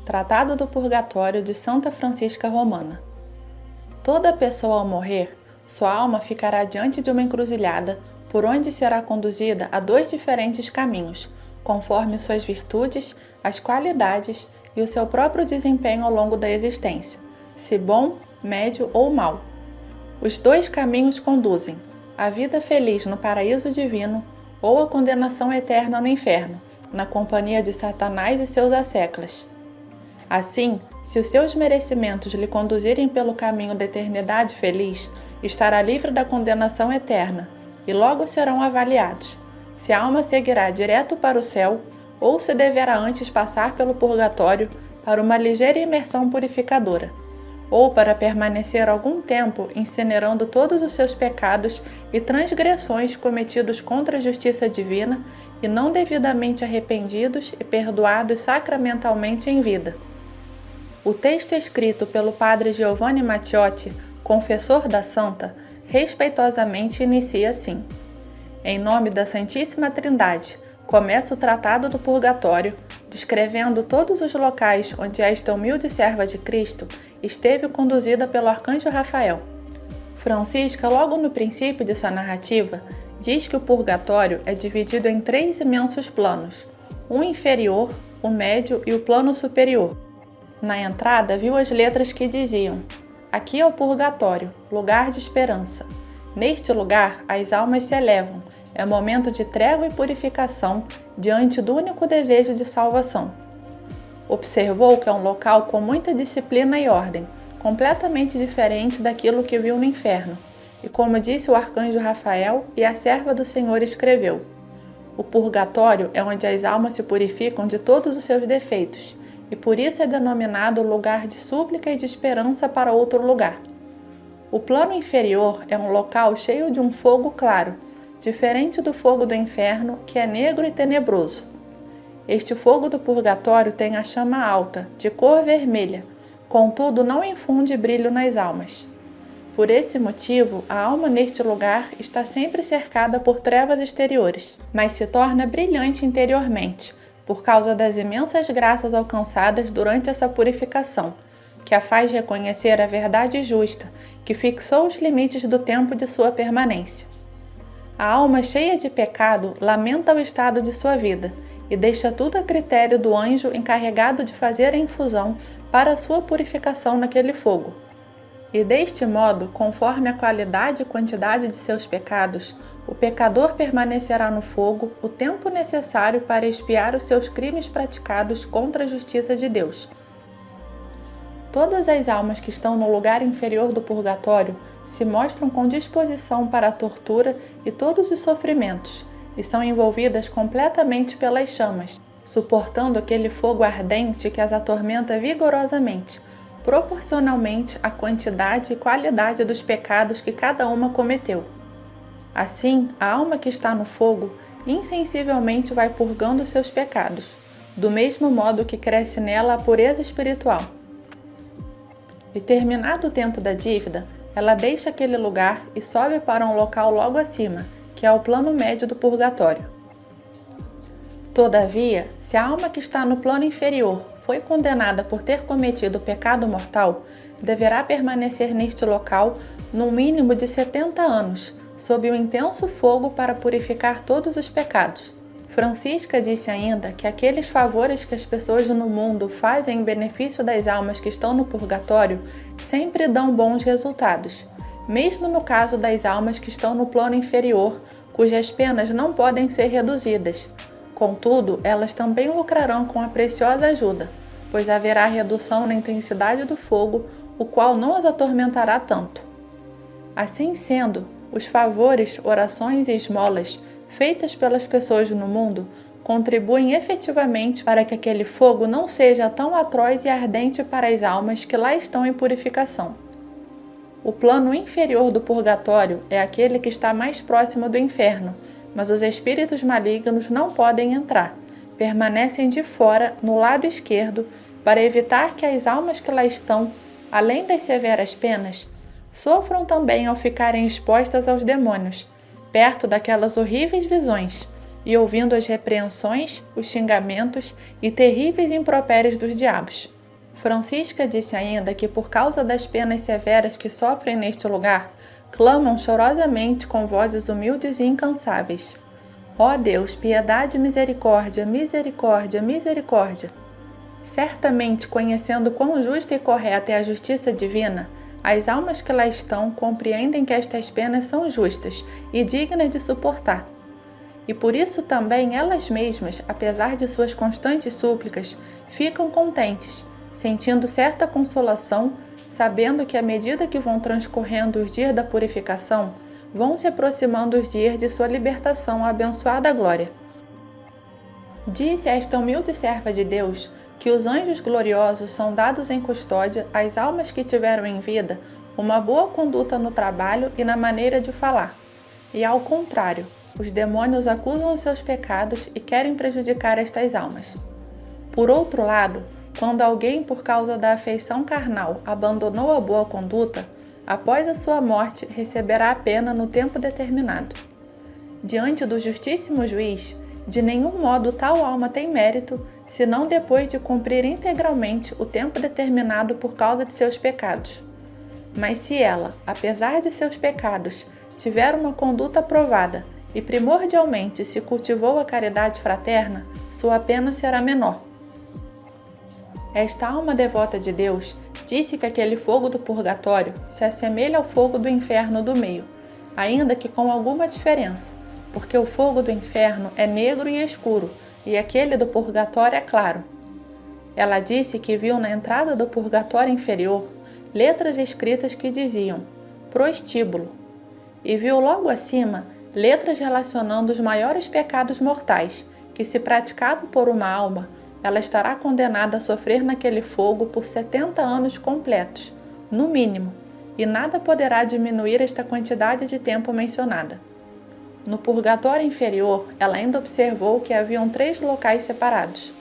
Tratado do Purgatório de Santa Francisca Romana. Toda pessoa ao morrer, sua alma ficará diante de uma encruzilhada, por onde será conduzida a dois diferentes caminhos, conforme suas virtudes, as qualidades e o seu próprio desempenho ao longo da existência, se bom, médio ou mau. Os dois caminhos conduzem à vida feliz no paraíso divino ou à condenação eterna no inferno, na companhia de Satanás e seus asseclas. Assim, se os seus merecimentos lhe conduzirem pelo caminho da eternidade feliz, estará livre da condenação eterna, e logo serão avaliados, se a alma seguirá direto para o céu, ou se deverá antes passar pelo purgatório para uma ligeira imersão purificadora, ou para permanecer algum tempo incinerando todos os seus pecados e transgressões cometidos contra a justiça divina e não devidamente arrependidos e perdoados sacramentalmente em vida. O texto escrito pelo padre Giovanni Matteotti, confessor da santa, respeitosamente inicia assim: Em nome da Santíssima Trindade, começa o Tratado do Purgatório, descrevendo todos os locais onde esta humilde serva de Cristo esteve conduzida pelo arcanjo Rafael. Francisca, logo no princípio de sua narrativa, diz que o purgatório é dividido em 3 imensos planos, um inferior, o médio e o plano superior. Na entrada, viu as letras que diziam: Aqui é o purgatório, lugar de esperança. Neste lugar, as almas se elevam. É momento de trégua e purificação diante do único desejo de salvação. Observou que é um local com muita disciplina e ordem, completamente diferente daquilo que viu no inferno. E como disse o arcanjo Rafael e a serva do Senhor escreveu: O purgatório é onde as almas se purificam de todos os seus defeitos, e por isso é denominado lugar de súplica e de esperança para outro lugar. O plano inferior é um local cheio de um fogo claro, diferente do fogo do inferno, que é negro e tenebroso. Este fogo do purgatório tem a chama alta, de cor vermelha, contudo não infunde brilho nas almas. Por esse motivo, a alma neste lugar está sempre cercada por trevas exteriores, mas se torna brilhante interiormente, por causa das imensas graças alcançadas durante essa purificação, que a faz reconhecer a verdade justa, que fixou os limites do tempo de sua permanência. A alma cheia de pecado lamenta o estado de sua vida e deixa tudo a critério do anjo encarregado de fazer a infusão para a sua purificação naquele fogo. E deste modo, conforme a qualidade e quantidade de seus pecados, o pecador permanecerá no fogo o tempo necessário para expiar os seus crimes praticados contra a justiça de Deus. Todas as almas que estão no lugar inferior do purgatório se mostram com disposição para a tortura e todos os sofrimentos, e são envolvidas completamente pelas chamas, suportando aquele fogo ardente que as atormenta vigorosamente, proporcionalmente à quantidade e qualidade dos pecados que cada uma cometeu. Assim, a alma que está no fogo insensivelmente vai purgando seus pecados, do mesmo modo que cresce nela a pureza espiritual. E terminado o tempo da dívida, ela deixa aquele lugar e sobe para um local logo acima, que é o plano médio do purgatório. Todavia, se a alma que está no plano inferior foi condenada por ter cometido o pecado mortal, deverá permanecer neste local no mínimo de 70 anos, sob o intenso fogo para purificar todos os pecados. Francisca disse ainda que aqueles favores que as pessoas no mundo fazem em benefício das almas que estão no purgatório sempre dão bons resultados, mesmo no caso das almas que estão no plano inferior, cujas penas não podem ser reduzidas. Contudo, elas também lucrarão com a preciosa ajuda, pois haverá redução na intensidade do fogo, o qual não as atormentará tanto. Assim sendo, os favores, orações e esmolas feitas pelas pessoas no mundo contribuem efetivamente para que aquele fogo não seja tão atroz e ardente para as almas que lá estão em purificação. O plano inferior do purgatório é aquele que está mais próximo do inferno, mas os espíritos malignos não podem entrar, permanecem de fora, no lado esquerdo, para evitar que as almas que lá estão, além das severas penas, sofram também ao ficarem expostas aos demônios, perto daquelas horríveis visões, e ouvindo as repreensões, os xingamentos e terríveis impropérios dos diabos. Francisca disse ainda que, por causa das penas severas que sofrem neste lugar, clamam chorosamente com vozes humildes e incansáveis: ó Deus, piedade e misericórdia, misericórdia, misericórdia. Certamente, conhecendo quão justa e correta é a justiça divina, as almas que lá estão compreendem que estas penas são justas e dignas de suportar. E por isso também elas mesmas, apesar de suas constantes súplicas, ficam contentes, sentindo certa consolação, sabendo que à medida que vão transcorrendo os dias da purificação, vão se aproximando os dias de sua libertação à abençoada glória. Disse esta humilde serva de Deus que os anjos gloriosos são dados em custódia às almas que tiveram em vida uma boa conduta no trabalho e na maneira de falar. E ao contrário, os demônios acusam os seus pecados e querem prejudicar estas almas. Por outro lado, quando alguém, por causa da afeição carnal, abandonou a boa conduta, após a sua morte receberá a pena no tempo determinado. Diante do justíssimo juiz, de nenhum modo tal alma tem mérito, senão depois de cumprir integralmente o tempo determinado por causa de seus pecados. Mas se ela, apesar de seus pecados, tiver uma conduta aprovada e primordialmente se cultivou a caridade fraterna, sua pena será menor. Esta alma devota de Deus disse que aquele fogo do purgatório se assemelha ao fogo do inferno do meio, ainda que com alguma diferença, porque o fogo do inferno é negro e escuro, e aquele do purgatório é claro. Ela disse que viu na entrada do purgatório inferior letras escritas que diziam prostíbulo, e viu logo acima letras relacionando os maiores pecados mortais, que se praticado por uma alma, ela estará condenada a sofrer naquele fogo por 70 anos completos, no mínimo, e nada poderá diminuir esta quantidade de tempo mencionada. No purgatório inferior, ela ainda observou que haviam 3 locais separados.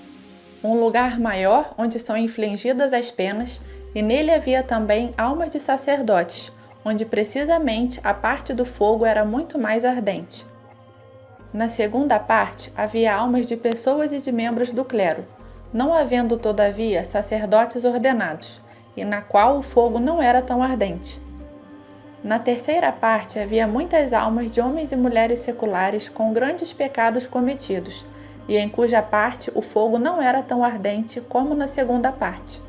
Um lugar maior, onde são infligidas as penas, e nele havia também almas de sacerdotes, onde precisamente a parte do fogo era muito mais ardente. Na segunda parte, havia almas de pessoas e de membros do clero, não havendo, todavia, sacerdotes ordenados, e na qual o fogo não era tão ardente. Na terceira parte havia muitas almas de homens e mulheres seculares com grandes pecados cometidos, e em cuja parte o fogo não era tão ardente como na segunda parte.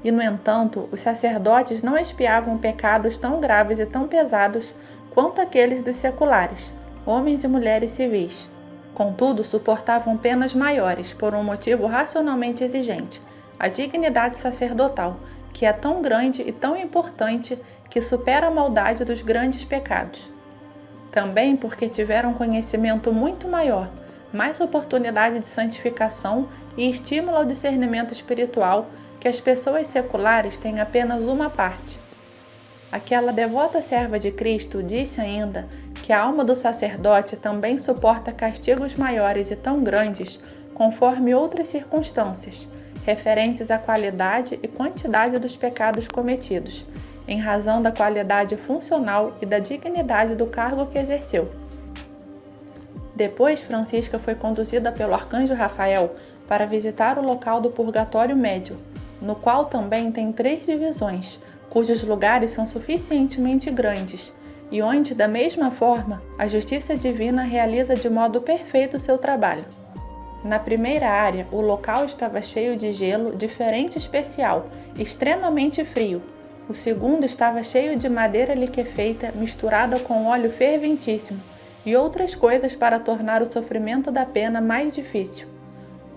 E, no entanto, os sacerdotes não expiavam pecados tão graves e tão pesados quanto aqueles dos seculares, homens e mulheres civis. Contudo, suportavam penas maiores por um motivo racionalmente exigente, a dignidade sacerdotal, que é tão grande e tão importante que supera a maldade dos grandes pecados. Também porque tiveram conhecimento muito maior, mais oportunidade de santificação e estímulo ao discernimento espiritual que as pessoas seculares têm apenas uma parte. Aquela devota serva de Cristo disse ainda que a alma do sacerdote também suporta castigos maiores e tão grandes conforme outras circunstâncias, referentes à qualidade e quantidade dos pecados cometidos, em razão da qualidade funcional e da dignidade do cargo que exerceu. Depois, Francisca foi conduzida pelo arcanjo Rafael para visitar o local do purgatório médio, no qual também tem 3 divisões, cujos lugares são suficientemente grandes, e onde, da mesma forma, a justiça divina realiza de modo perfeito seu trabalho. Na primeira área, o local estava cheio de gelo diferente e especial, extremamente frio. O segundo estava cheio de madeira liquefeita misturada com óleo ferventíssimo e outras coisas para tornar o sofrimento da pena mais difícil.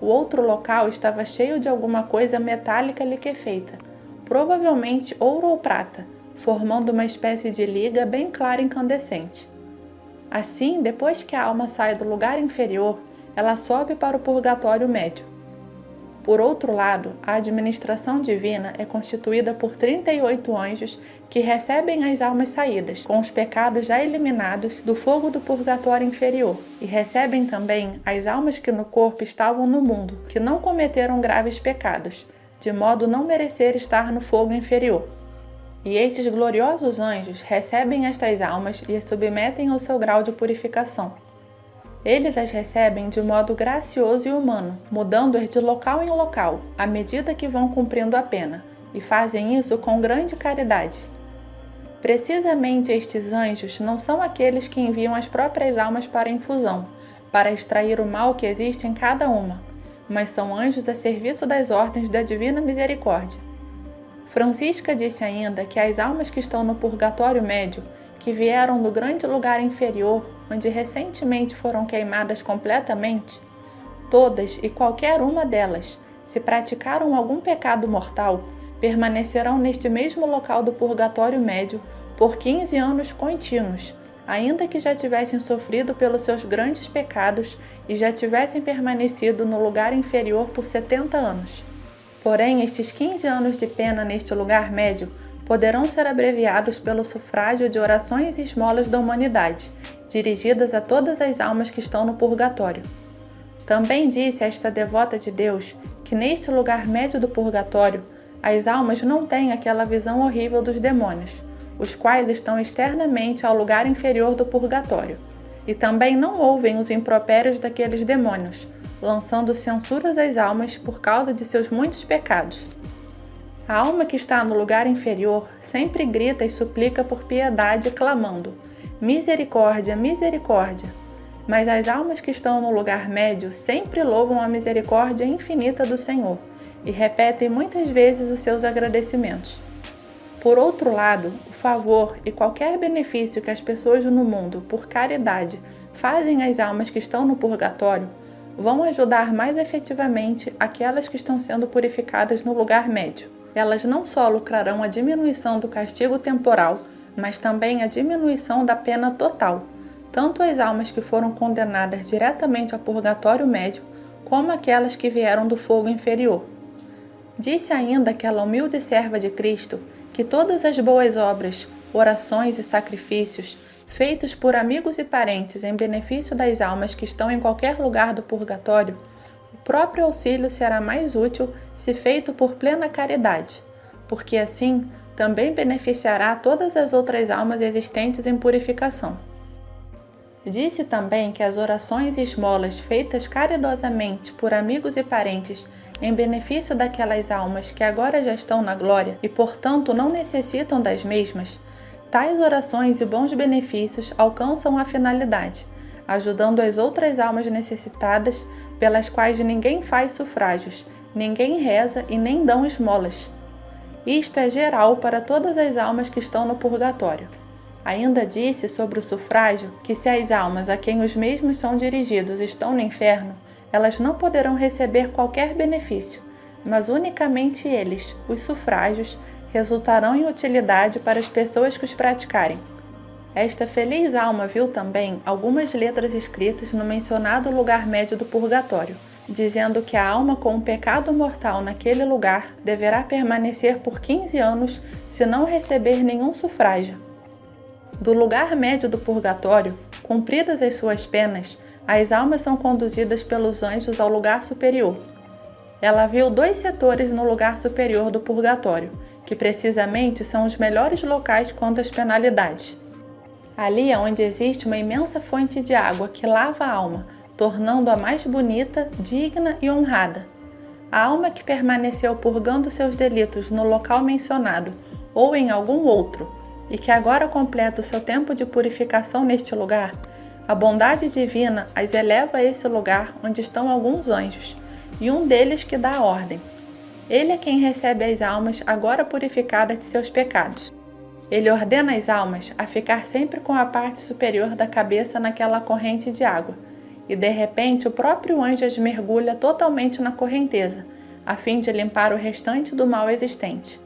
O outro local estava cheio de alguma coisa metálica liquefeita, provavelmente ouro ou prata, formando uma espécie de liga bem clara e incandescente. Assim, depois que a alma sai do lugar inferior, ela sobe para o purgatório médio. Por outro lado, a administração divina é constituída por 38 anjos que recebem as almas saídas, com os pecados já eliminados, do fogo do purgatório inferior, e recebem também as almas que no corpo estavam no mundo, que não cometeram graves pecados, de modo não merecer estar no fogo inferior. E estes gloriosos anjos recebem estas almas e as submetem ao seu grau de purificação. Eles as recebem de modo gracioso e humano, mudando-as de local em local, à medida que vão cumprindo a pena, e fazem isso com grande caridade. Precisamente estes anjos não são aqueles que enviam as próprias almas para a infusão, para extrair o mal que existe em cada uma, mas são anjos a serviço das ordens da Divina Misericórdia. Francisca disse ainda que as almas que estão no purgatório médio, que vieram do grande lugar inferior, onde recentemente foram queimadas completamente, todas e qualquer uma delas, se praticaram algum pecado mortal, permanecerão neste mesmo local do purgatório médio por 15 anos contínuos, ainda que já tivessem sofrido pelos seus grandes pecados e já tivessem permanecido no lugar inferior por 70 anos. Porém, estes 15 anos de pena neste lugar médio poderão ser abreviados pelo sufrágio de orações e esmolas da humanidade, dirigidas a todas as almas que estão no purgatório. Também disse esta devota de Deus que neste lugar médio do purgatório, as almas não têm aquela visão horrível dos demônios, os quais estão externamente ao lugar inferior do purgatório, e também não ouvem os impropérios daqueles demônios, lançando censuras às almas por causa de seus muitos pecados. A alma que está no lugar inferior sempre grita e suplica por piedade, clamando: misericórdia, misericórdia. Mas as almas que estão no lugar médio sempre louvam a misericórdia infinita do Senhor e repetem muitas vezes os seus agradecimentos. Por outro lado, o favor e qualquer benefício que as pessoas no mundo, por caridade, fazem às almas que estão no purgatório, vão ajudar mais efetivamente aquelas que estão sendo purificadas no lugar médio. Elas não só lucrarão a diminuição do castigo temporal, mas também a diminuição da pena total, tanto as almas que foram condenadas diretamente ao purgatório médio, como aquelas que vieram do fogo inferior. Disse ainda aquela humilde serva de Cristo que todas as boas obras, orações e sacrifícios, feitos por amigos e parentes em benefício das almas que estão em qualquer lugar do purgatório, o próprio auxílio será mais útil se feito por plena caridade, porque assim também beneficiará todas as outras almas existentes em purificação. Disse também que as orações e esmolas feitas caridosamente por amigos e parentes em benefício daquelas almas que agora já estão na glória e, portanto, não necessitam das mesmas, tais orações e bons benefícios alcançam a finalidade, ajudando as outras almas necessitadas, pelas quais ninguém faz sufrágios, ninguém reza e nem dão esmolas. Isto é geral para todas as almas que estão no purgatório. Ainda disse sobre o sufrágio que se as almas a quem os mesmos são dirigidos estão no inferno, elas não poderão receber qualquer benefício, mas unicamente eles, os sufrágios, resultarão em utilidade para as pessoas que os praticarem. Esta feliz alma viu também algumas letras escritas no mencionado lugar médio do purgatório, dizendo que a alma com um pecado mortal naquele lugar deverá permanecer por 15 anos se não receber nenhum sufrágio. Do lugar médio do purgatório, cumpridas as suas penas, as almas são conduzidas pelos anjos ao lugar superior. Ela viu 2 setores no lugar superior do purgatório, que precisamente são os melhores locais quanto às penalidades. Ali é onde existe uma imensa fonte de água que lava a alma, tornando-a mais bonita, digna e honrada. A alma que permaneceu purgando seus delitos no local mencionado ou em algum outro, e que agora completa o seu tempo de purificação neste lugar, a bondade divina as eleva a esse lugar onde estão alguns anjos, e um deles que dá a ordem. Ele é quem recebe as almas agora purificadas de seus pecados. Ele ordena as almas a ficar sempre com a parte superior da cabeça naquela corrente de água, e de repente o próprio anjo as mergulha totalmente na correnteza, a fim de limpar o restante do mal existente.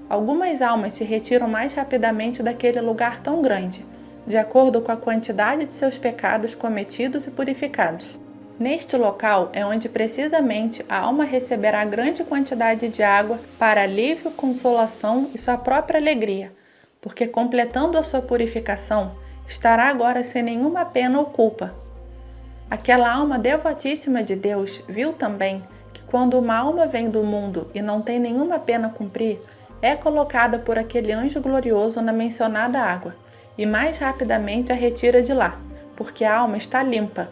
Algumas almas se retiram mais rapidamente daquele lugar tão grande, de acordo com a quantidade de seus pecados cometidos e purificados. Neste local é onde precisamente a alma receberá grande quantidade de água para alívio, consolação e sua própria alegria, porque completando a sua purificação, estará agora sem nenhuma pena ou culpa. Aquela alma devotíssima de Deus viu também que quando uma alma vem do mundo e não tem nenhuma pena a cumprir, é colocada por aquele anjo glorioso na mencionada água, e mais rapidamente a retira de lá, porque a alma está limpa.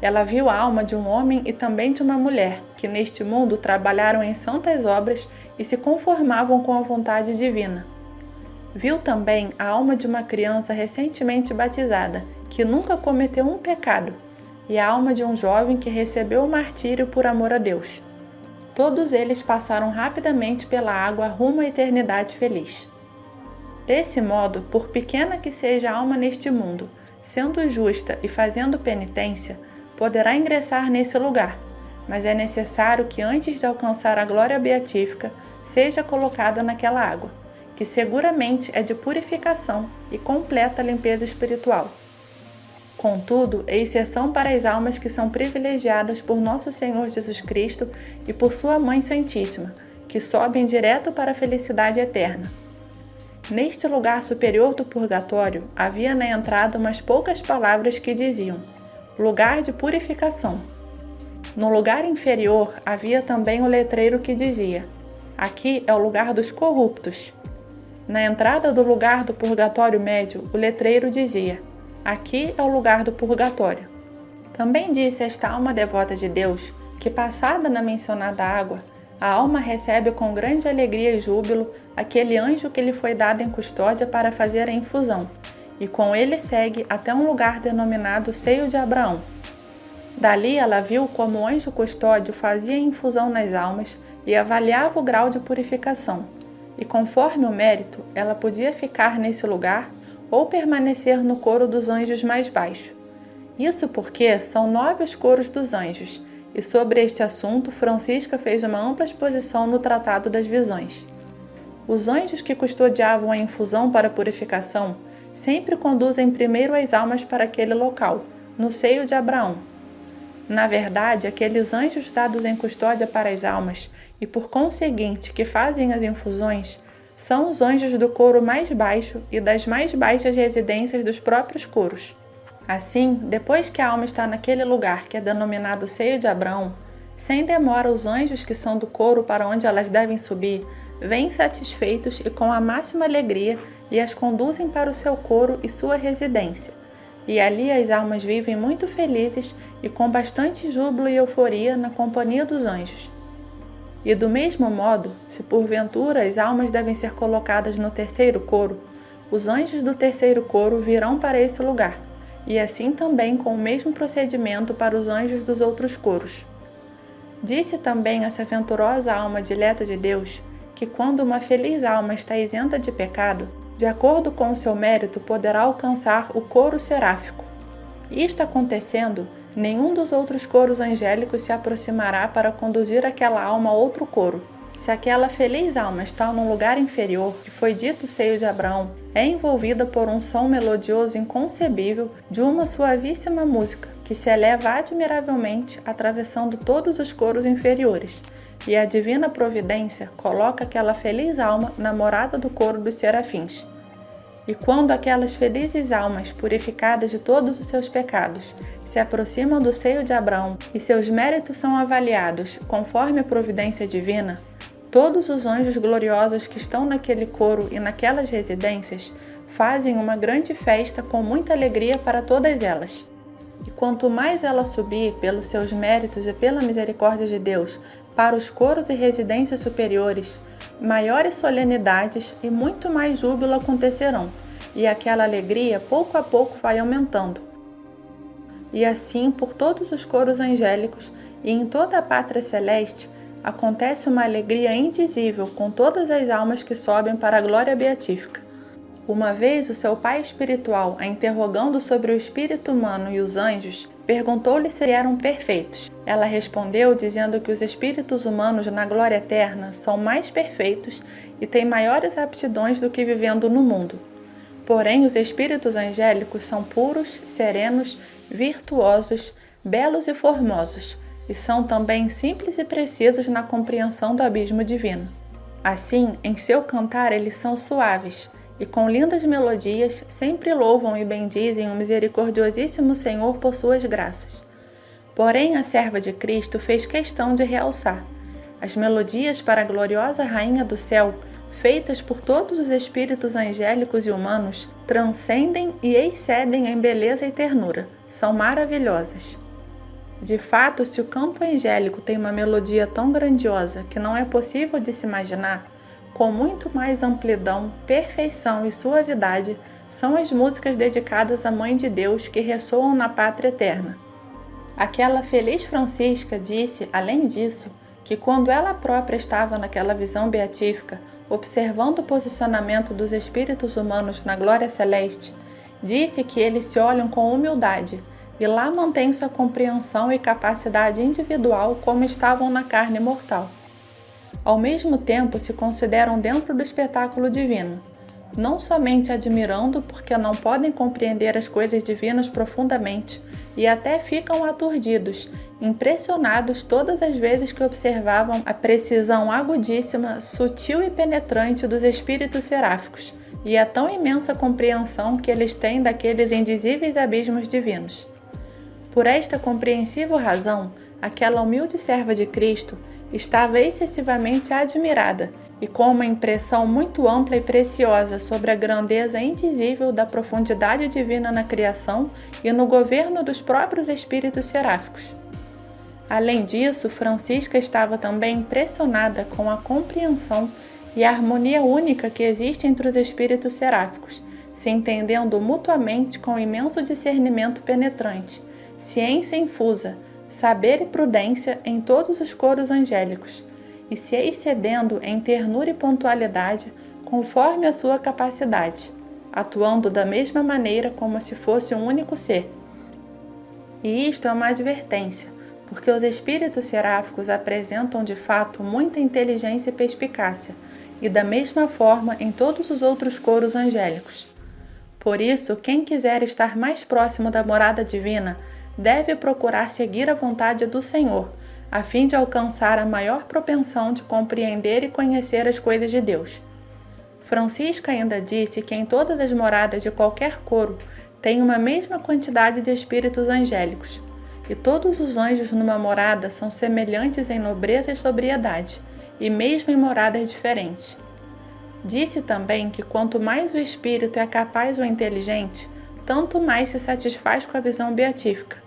Ela viu a alma de um homem e também de uma mulher, que neste mundo trabalharam em santas obras e se conformavam com a vontade divina. Viu também a alma de uma criança recentemente batizada, que nunca cometeu um pecado, e a alma de um jovem que recebeu o martírio por amor a Deus. Todos eles passaram rapidamente pela água rumo à eternidade feliz. Desse modo, por pequena que seja a alma neste mundo, sendo justa e fazendo penitência, poderá ingressar nesse lugar, mas é necessário que antes de alcançar a glória beatífica, seja colocada naquela água, que seguramente é de purificação e completa limpeza espiritual. Contudo, é exceção para as almas que são privilegiadas por nosso Senhor Jesus Cristo e por sua Mãe Santíssima, que sobem direto para a felicidade eterna. Neste lugar superior do purgatório, havia na entrada umas poucas palavras que diziam: lugar de purificação. No lugar inferior havia também o letreiro que dizia: aqui é o lugar dos corruptos. Na entrada do lugar do purgatório médio, o letreiro dizia: aqui é o lugar do purgatório. Também disse esta alma devota de Deus que, passada na mencionada água, a alma recebe com grande alegria e júbilo aquele anjo que lhe foi dado em custódia para fazer a infusão, e com ele segue até um lugar denominado Seio de Abraão. Dali ela viu como o anjo custódio fazia a infusão nas almas e avaliava o grau de purificação, e conforme o mérito, ela podia ficar nesse lugar ou permanecer no coro dos anjos mais baixo. Isso porque são 9 os coros dos anjos, e sobre este assunto Francisca fez uma ampla exposição no Tratado das Visões. Os anjos que custodiavam a infusão para a purificação sempre conduzem primeiro as almas para aquele local, no seio de Abraão. Na verdade, aqueles anjos dados em custódia para as almas, e por conseguinte que fazem as infusões, são os anjos do coro mais baixo e das mais baixas residências dos próprios coros. Assim, depois que a alma está naquele lugar que é denominado Seio de Abraão, sem demora os anjos que são do coro para onde elas devem subir, vêm satisfeitos e com a máxima alegria e as conduzem para o seu coro e sua residência. E ali as almas vivem muito felizes e com bastante júbilo e euforia na companhia dos anjos. E do mesmo modo, se porventura as almas devem ser colocadas no terceiro coro, os anjos do terceiro coro virão para esse lugar, e assim também com o mesmo procedimento para os anjos dos outros coros. Disse também essa venturosa alma dileta de Deus que quando uma feliz alma está isenta de pecado, de acordo com o seu mérito poderá alcançar o coro seráfico. Isto acontecendo, nenhum dos outros coros angélicos se aproximará para conduzir aquela alma a outro coro. Se aquela feliz alma está num lugar inferior, que foi dito Seio de Abraão, é envolvida por um som melodioso inconcebível de uma suavíssima música, que se eleva admiravelmente, atravessando todos os coros inferiores, e a divina providência coloca aquela feliz alma na morada do coro dos serafins. E quando aquelas felizes almas, purificadas de todos os seus pecados, se aproximam do seio de Abraão e seus méritos são avaliados conforme a providência divina, todos os anjos gloriosos que estão naquele coro e naquelas residências fazem uma grande festa com muita alegria para todas elas. E quanto mais ela subir pelos seus méritos e pela misericórdia de Deus para os coros e residências superiores, maiores solenidades e muito mais júbilo acontecerão, e aquela alegria pouco a pouco vai aumentando. E assim, por todos os coros angélicos e em toda a pátria celeste, acontece uma alegria indizível com todas as almas que sobem para a glória beatífica. Uma vez o seu pai espiritual, a interrogando sobre o espírito humano e os anjos, perguntou-lhe se eram perfeitos. Ela respondeu dizendo que os espíritos humanos na glória eterna são mais perfeitos e têm maiores aptidões do que vivendo no mundo. Porém, os espíritos angélicos são puros, serenos, virtuosos, belos e formosos, e são também simples e precisos na compreensão do abismo divino. Assim, em seu cantar eles são suaves, e com lindas melodias sempre louvam e bendizem o misericordiosíssimo Senhor por suas graças. Porém, a serva de Cristo fez questão de realçar: as melodias para a gloriosa Rainha do Céu feitas por todos os espíritos angélicos e humanos, transcendem e excedem em beleza e ternura. São maravilhosas. De fato, se o campo angélico tem uma melodia tão grandiosa que não é possível de se imaginar, com muito mais amplidão, perfeição e suavidade, são as músicas dedicadas à Mãe de Deus que ressoam na pátria eterna. Aquela feliz Francisca disse, além disso, que quando ela própria estava naquela visão beatífica, observando o posicionamento dos espíritos humanos na glória celeste, disse que eles se olham com humildade e lá mantêm sua compreensão e capacidade individual como estavam na carne mortal. Ao mesmo tempo, se consideram dentro do espetáculo divino, não somente admirando porque não podem compreender as coisas divinas profundamente e até ficam aturdidos, impressionados todas as vezes que observavam a precisão agudíssima, sutil e penetrante dos espíritos seráficos e a tão imensa compreensão que eles têm daqueles indizíveis abismos divinos. Por esta compreensível razão, aquela humilde serva de Cristo estava excessivamente admirada e com uma impressão muito ampla e preciosa sobre a grandeza indizível da profundidade divina na criação e no governo dos próprios espíritos seráficos. Além disso, Francisca estava também impressionada com a compreensão e a harmonia única que existe entre os espíritos seráficos, se entendendo mutuamente com imenso discernimento penetrante, ciência infusa, saber e prudência em todos os coros angélicos, e se excedendo em ternura e pontualidade conforme a sua capacidade, atuando da mesma maneira como se fosse um único ser. E isto é uma advertência, porque os espíritos seráficos apresentam de fato muita inteligência e perspicácia, e da mesma forma em todos os outros coros angélicos. Por isso, quem quiser estar mais próximo da morada divina, deve procurar seguir a vontade do Senhor, a fim de alcançar a maior propensão de compreender e conhecer as coisas de Deus. Francisca ainda disse que em todas as moradas de qualquer coro tem uma mesma quantidade de espíritos angélicos, e todos os anjos numa morada são semelhantes em nobreza e sobriedade, e mesmo em moradas diferentes. Disse também que quanto mais o espírito é capaz ou inteligente, tanto mais se satisfaz com a visão beatífica.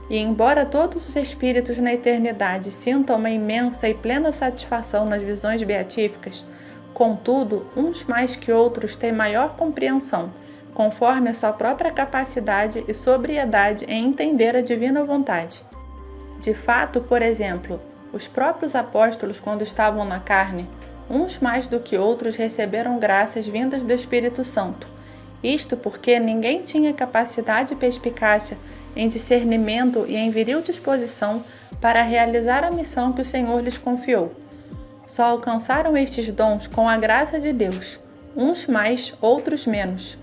E embora todos os espíritos na eternidade sintam uma imensa e plena satisfação nas visões beatíficas, contudo, uns mais que outros têm maior compreensão, conforme a sua própria capacidade e sobriedade em entender a divina vontade. De fato, por exemplo, os próprios apóstolos, quando estavam na carne, uns mais do que outros receberam graças vindas do Espírito Santo. Isto porque ninguém tinha capacidade e perspicácia em discernimento e em viril disposição para realizar a missão que o Senhor lhes confiou. Só alcançaram estes dons com a graça de Deus, uns mais, outros menos.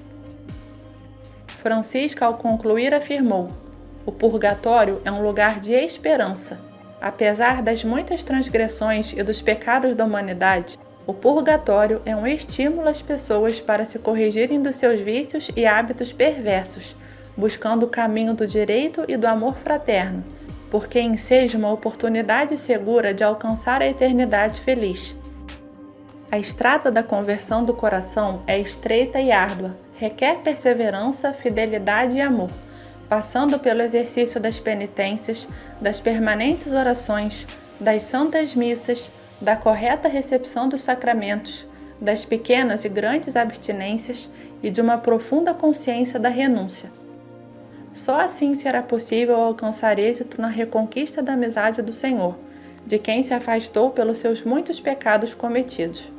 Francisca, ao concluir, afirmou: o purgatório é um lugar de esperança. Apesar das muitas transgressões e dos pecados da humanidade, o purgatório é um estímulo às pessoas para se corrigirem dos seus vícios e hábitos perversos, buscando o caminho do direito e do amor fraterno, porque enseja uma oportunidade segura de alcançar a eternidade feliz. A estrada da conversão do coração é estreita e árdua, requer perseverança, fidelidade e amor, passando pelo exercício das penitências, das permanentes orações, das santas missas, da correta recepção dos sacramentos, das pequenas e grandes abstinências e de uma profunda consciência da renúncia. Só assim será possível alcançar êxito na reconquista da amizade do Senhor, de quem se afastou pelos seus muitos pecados cometidos.